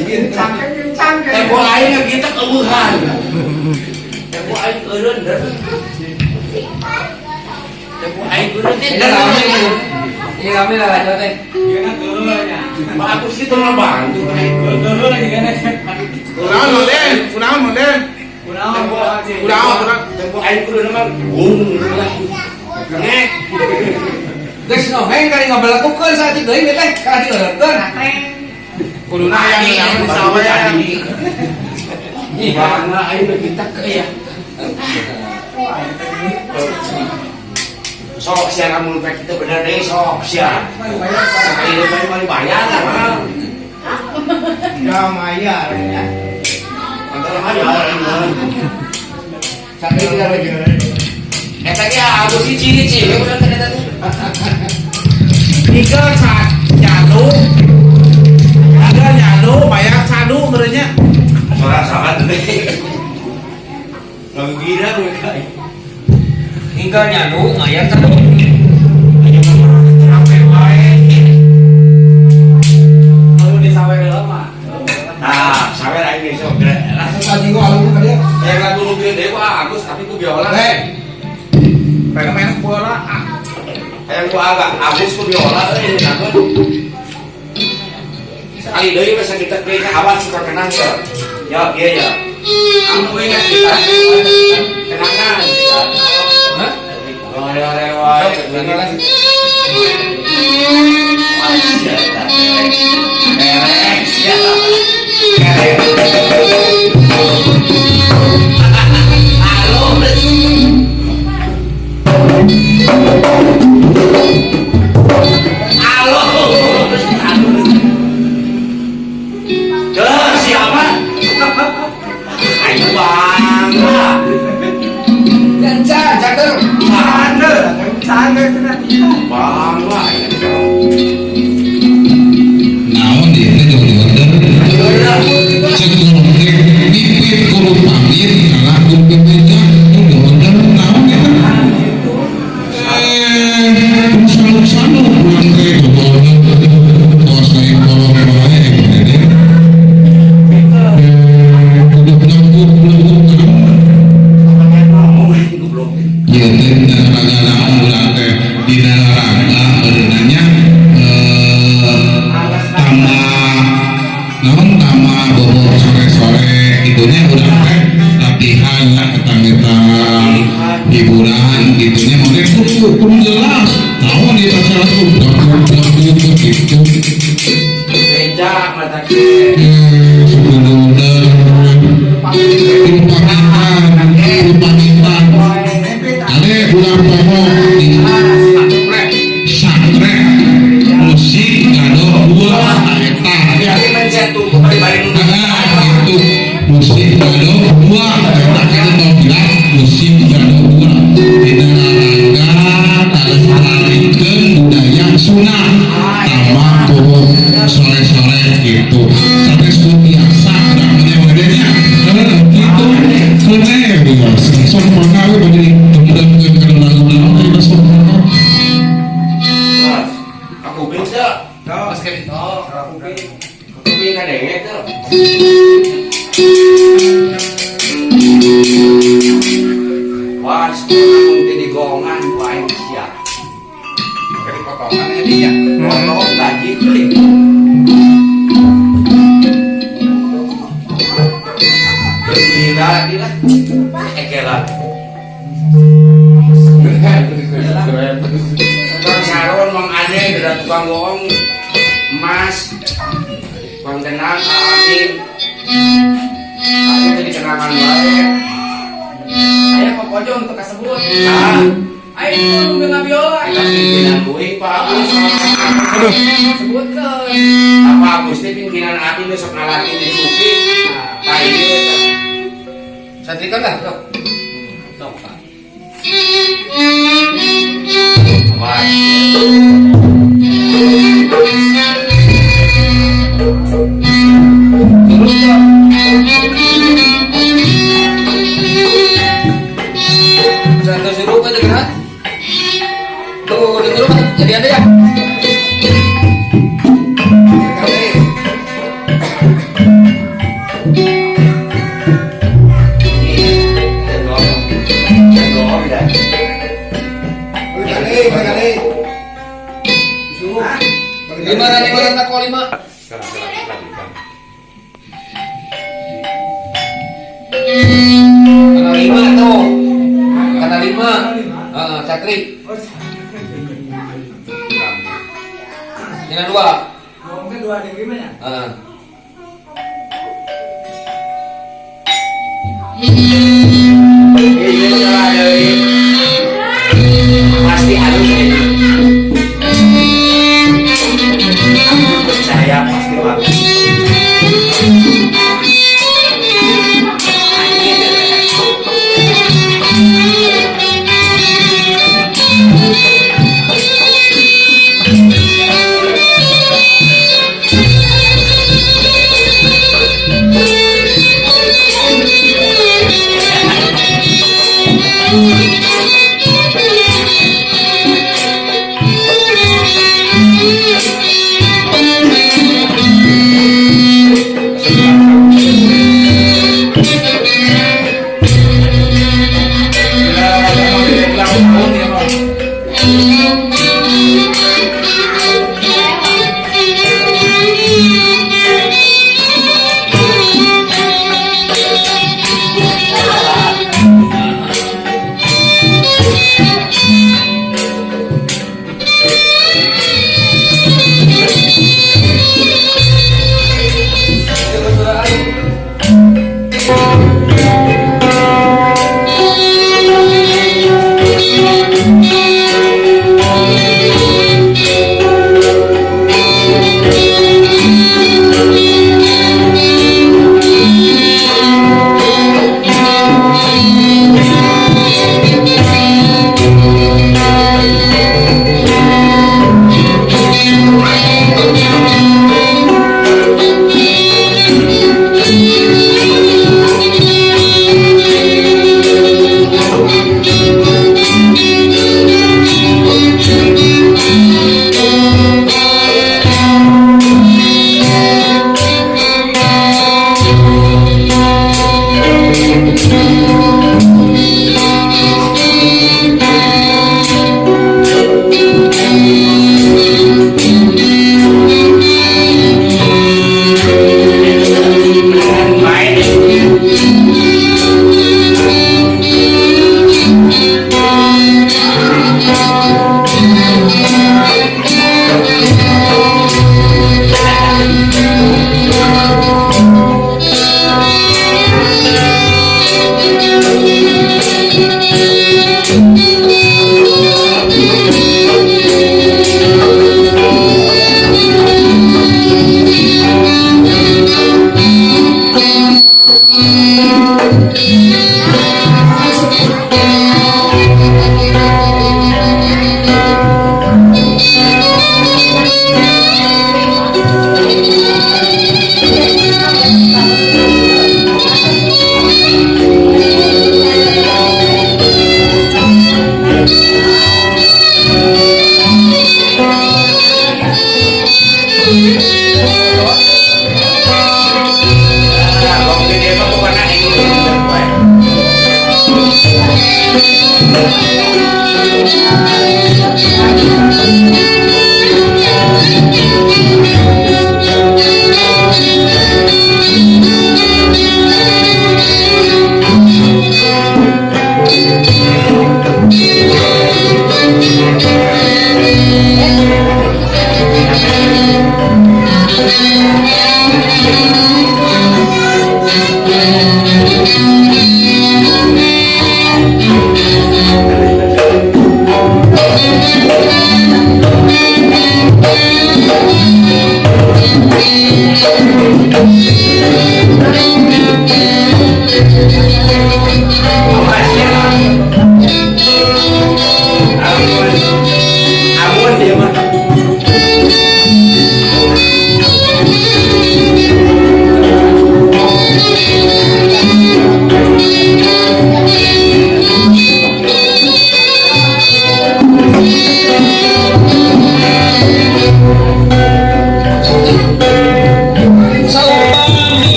Tempo aing kita keueuhan. Tempo aing eureun deh. Tempo aing eureun teh. Ini kami lah lanjut teh. Bagus itu mah bantu kan. Kunaon model? Tempo aing kudu mah Nek. Geus nongeng kali ngabalakukeun saat itu deui teh ka dieureutkeun. Kuduna yang di sawean. Ih, bangna aing kita ke ya. Sok sia lamun pek kita bener deui sok sia. Sekali deui mah bayar lah. Ya mayar ya. Antara mah ya. Sakit kita lagi. Eta ge Agus ciri-ciri udah ternyata tuh. Tiga nyanu. Ada nyanu bayar sadu merenya. Suara sangat deui. Lagu gila mereka. Hingga nyanu mayar satu. Sampai wae. Kalau di sawer lama. Nah, sawer aing sok gede. Tadi gua alun ka dia. Lagu nu gede wah Agus tapi ku biola. Pengen main bola. Yang gua agak Agus ku biola euy nakeun. Sekali deui mah kita deui awan suka kenang ya. Ya ieu ya. Anu ingat kita. Kenangan kita. Hah? Ore wae. Siapa? Ayo bangga. Ganca, cager. Bangga. Naon dia teh order cek pipit kudu pamit ngalakukeun pipitnya kudu order naon eta selalu pulang ke bobona tos kayak kolom bae gede kudu peluk ieu teh raga naon ulah teh dina raga beunanya tama bobo sore-sore itunya udah teh latihan lah ketang-ketang hiburan gitunya mulai kudu jelas naon di acara tuh begitu Beja mata sebelumnya pamitan ada bulan pokok di santren musik gado buah eta jatuh balik itu musik gado buah eta kita mau bilang musik gado buah dina rangga harus melalaikan budaya Sunda tambah pohon sore-sore gitu sampai biasa namanya bedanya gitu kene biasa sok mangga we bagi temen-temen kalau lagu-lagu kita sok mangga aku bisa Mas Kevin. aku bisa denge tuh wah sekarang di gongan wae sia Kali potongan ini ya. potong gaji klik gembira dilah ekelan Kang Saron Mang Ade udah tukang bohong emas Bang Tenang Amin aku jadi kenangan baik Saya pokoknya untuk kasebut. ah Ayo itu dengan biola. kita pimpinan buik Pak Agus Sebutkan. apa Agus ini pimpinan api besok ngalatin di Supi kayak gitu Santrikan lah, Dok. Dok, Pak. apa Terus, Dok. Santai suruh kan dengar? Tuh, dengar jadi ada ya? Gom dah. Lima tak kau lima. Karena lima tuh. Karena lima. Satri. Ini dua. Dua ada gimana? Ini salah dari pasti halus ini. Aku percaya pasti bagus.